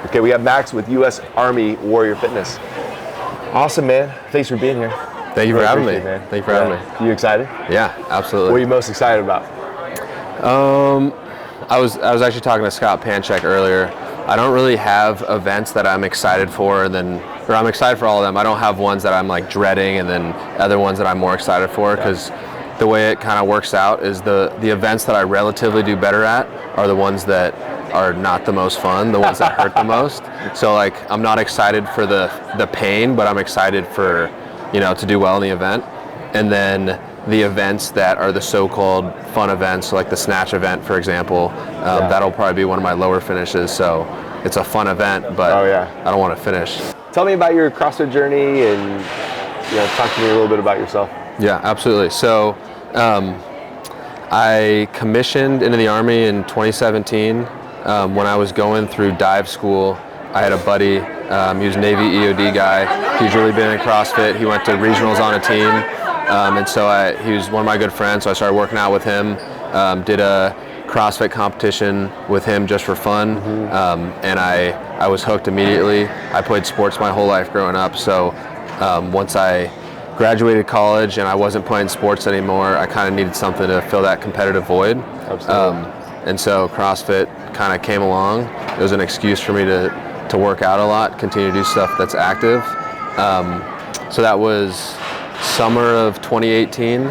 Okay, we have Max with U.S. Army Warrior Fitness. Awesome, man. Thanks for being here. Thank you for having me. Man. Thank you for having me. You excited? Yeah, absolutely. What are you most excited about? I was actually talking to Scott Panchek earlier. I don't really have events that I'm excited for, or I'm excited for all of them. I don't have ones that I'm like dreading, and then other ones that I'm more excited for, because the way it kind of works out is the events that I relatively do better at are the ones that are not the most fun, the ones that hurt the most. So like, I'm not excited for the pain, but I'm excited for, to do well in the event. And then the events that are the so-called fun events, like the snatch event, for example, that'll probably be one of my lower finishes. So it's a fun event, but I don't want to finish. Tell me about your CrossFit journey, and talk to me a little bit about yourself. Yeah, absolutely. So I commissioned into the Army in 2017. When I was going through dive school, I had a buddy, he was a Navy EOD guy. He's really been in CrossFit. He went to regionals on a team. And so he was one of my good friends, so I started working out with him, did a CrossFit competition with him just for fun, and I was hooked immediately. I played sports my whole life growing up, so once I graduated college and I wasn't playing sports anymore, I kind of needed something to fill that competitive void. Absolutely. And so CrossFit kind of came along. It was an excuse for me to work out a lot, continue to do stuff that's active. So that was summer of 2018.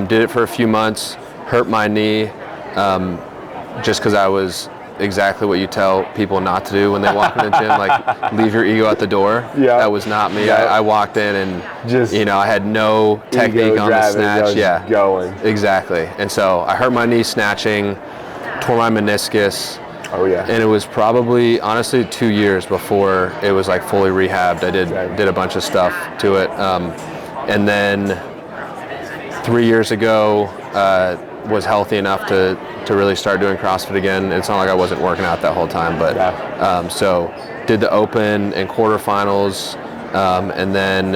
Did it for a few months, hurt my knee, just because I was exactly what you tell people not to do when they walk in the gym, like leave your ego at the door. Yeah. That was not me. Yeah. I walked in and just I had no technique on the snatch. Yeah, going. Exactly. And so I hurt my knee snatching, tore my meniscus. Oh yeah. And it was probably, honestly, 2 years before it was like fully rehabbed. I did a bunch of stuff to it. And then 3 years ago, was healthy enough to really start doing CrossFit again. It's not like I wasn't working out that whole time, but so did the Open and quarterfinals, and then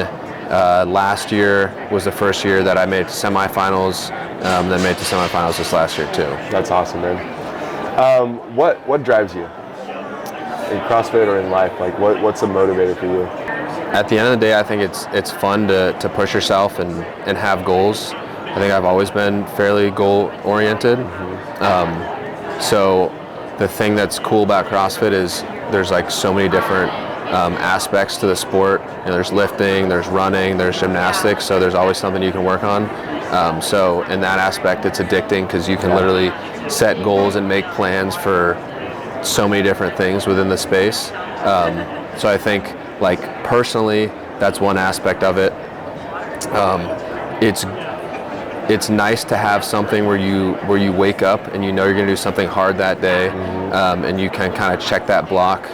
last year was the first year that I made it to semifinals, then made it to semifinals this last year too. That's awesome, man. What drives you in CrossFit or in life? Like what's a motivator for you? At the end of the day, I think it's fun to push yourself and have goals. I think I've always been fairly goal-oriented. So the thing that's cool about CrossFit is there's like so many different aspects to the sport. There's lifting, there's running, there's gymnastics, so there's always something you can work on. So in that aspect, it's addicting because you can literally set goals and make plans for so many different things within the space. So I think, like, personally, that's one aspect of it. It's nice to have something where you wake up and you're going to do something hard that day, and you can kind of check that block,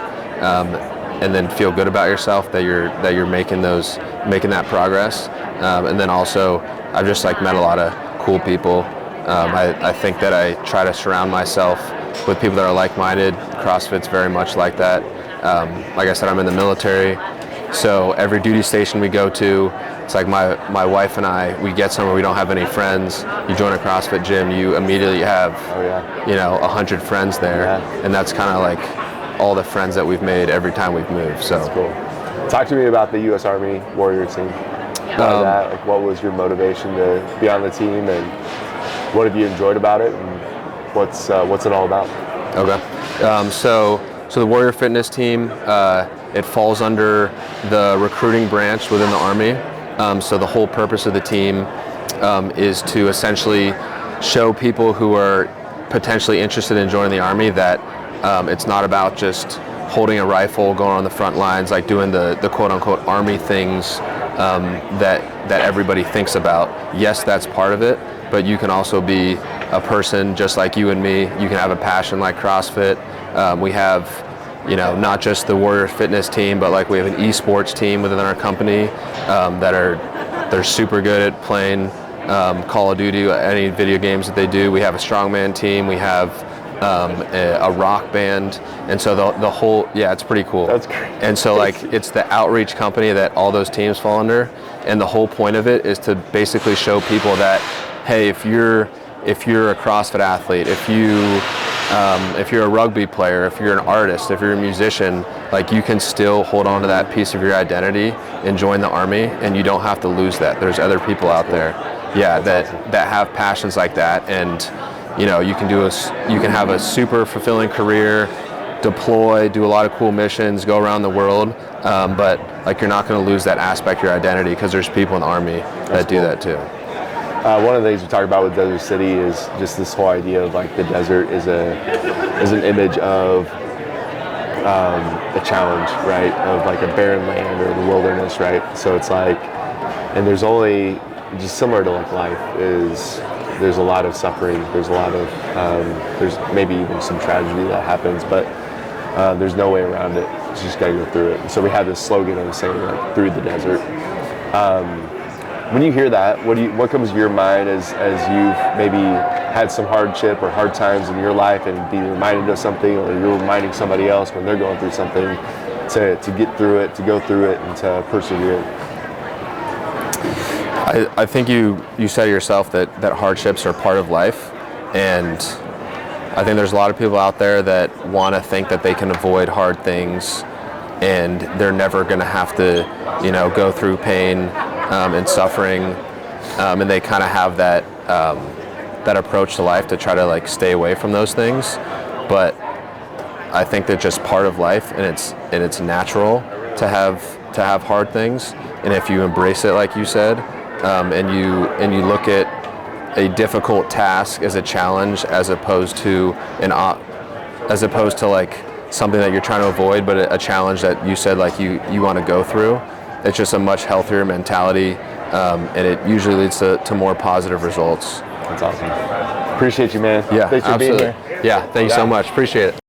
and then feel good about yourself that you're making that progress. And then also, I've just like met a lot of cool people. I think that I try to surround myself with people that are like-minded. CrossFit's very much like that. Like I said, I'm in the military, so every duty station we go to, it's like my wife and I, we get somewhere we don't have any friends. You join a CrossFit gym, you immediately have 100 friends there, and that's kind of like all the friends that we've made every time we've moved. So that's cool. Talk to me about the U.S. Army Warrior team. Like, what was your motivation to be on the team, and what have you enjoyed about it, and what's it all about? Okay. So the Warrior Fitness team, it falls under the recruiting branch within the Army. So the whole purpose of the team is to essentially show people who are potentially interested in joining the Army that it's not about just holding a rifle, going on the front lines, like doing the quote-unquote Army things that everybody thinks about. Yes, that's part of it, but you can also be a person just like you and me. You can have a passion like CrossFit. We have, not just the Warrior Fitness team, but like we have an esports team within our company they're super good at playing Call of Duty, any video games that they do. We have a strongman team. We have a rock band, and so the whole, it's pretty cool. That's great. And so like it's the outreach company that all those teams fall under, and the whole point of it is to basically show people that, hey, if you're a CrossFit athlete, if you if you're a rugby player, if you're an artist, if you're a musician, like you can still hold on to that piece of your identity and join the Army, and you don't have to lose that. There's other people out there, that have passions like that, and you can have a super fulfilling career, deploy, do a lot of cool missions, go around the world, but like you're not going to lose that aspect of your identity because there's people in the Army that do that too. One of the things we talk about with Desert City is just this whole idea of like the desert is an image of a challenge, right? Of like a barren land or the wilderness, right? So it's like, and there's only, just similar to like life, there's a lot of suffering, there's a lot of, there's maybe even some tragedy that happens, but there's no way around it. You just gotta go through it. So we have this slogan of saying like, through the desert. When you hear that, what comes to your mind as you've maybe had some hardship or hard times in your life and be reminded of something, or you're reminding somebody else when they're going through something to get through it, to go through it, and to persevere? I think you said yourself that hardships are part of life, and I think there's a lot of people out there that want to think that they can avoid hard things and they're never going to have to, go through pain and suffering, and they kind of have that approach to life to try to like stay away from those things. But I think they're just part of life, and it's natural to have hard things, and if you embrace it, like you said, and you look at a difficult task as a challenge as opposed to like something that you're trying to avoid, but a challenge that you said like you want to go through. It's just a much healthier mentality, and it usually leads to more positive results. That's awesome. Appreciate you, man. Yeah, Thanks for absolutely. being here. Yeah, thank you so much. Appreciate it.